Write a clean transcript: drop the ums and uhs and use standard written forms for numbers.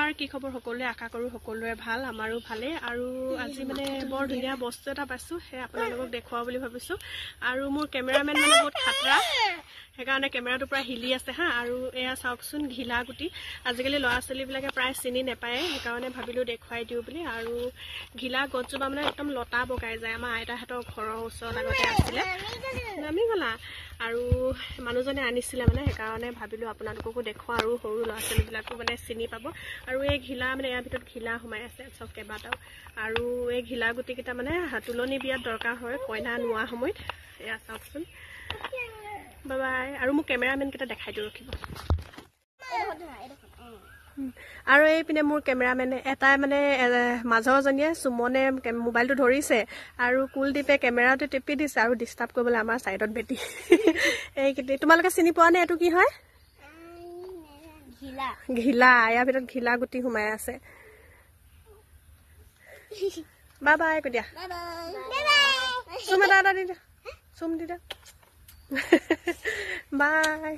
নমস্কাৰ, কি খবৰ সকলোৱে? আশা কৰোঁ সকলোৰে ভাল, আমাৰো ভালেই। আৰু আজি মানে বৰ ধুনীয়া বস্তু এটা পাইছোঁ, সেই আপোনালোকক দেখুৱাওঁ বুলি ভাবিছোঁ। আৰু মোৰ কেমেৰামেন মানে বহুত খাতৰা, সেইকাৰণে কেমেৰাটো প্ৰায় হিলি আছে হা। আৰু এয়া চাওকচোন, ঘিলা গুটি আজিকালি ল'ৰা ছোৱালীবিলাকে প্ৰায় চিনি নাপায়, সেইকাৰণে ভাবিলোঁ দেখুৱাই দিওঁ বুলি। আৰু ঘিলা গছজোপা মানে একদম লতা বগাই যায়, আমাৰ আইতাহঁতৰ ঘৰৰ ওচৰত আগতে আছিলে, নামি গ'লা। আৰু মানুহজনে আনিছিলে মানে, সেইকাৰণে ভাবিলোঁ আপোনালোককো দেখুৱাওঁ, আৰু সৰু ল'ৰা ছোৱালীবিলাকো মানে চিনি পাব। আৰু এই ঘিলা মানে ইয়াৰ ভিতৰত ঘিলা সোমাই আছে চব কেইবাটাও। আৰু এই ঘিলা গুটিকেইটা মানে তুলনি বিয়াত দৰকাৰ হয়, কইনা নোৱা সময়ত। এয়া চাওকচোন, বাই বাই। আৰু মোক কেমেৰামেনকেইটা দেখাই দিওঁ, ৰখিব। আৰু এইপিনে মোৰ কেমেৰামেনে এটাই মানে মাজৰজনীয়ে সুমনে মোবাইলটো ধৰিছে, আৰু কুলদীপে কেমেৰাটো টিপি দিছে, আৰু ডিষ্টাৰ্ব কৰিবলৈ আমাৰ ছাইডত বেটি। এইকেইটা তোমালোকে চিনি পোৱা নে? এইটো কি হয়? ঘিলা। ইয়াৰ ভিতৰত ঘিলা গুটি সোমাই আছে। বাই বাই কৈ দিয়া। চুম এটা দি দিয়া, চুম দি দিয়া। বাই।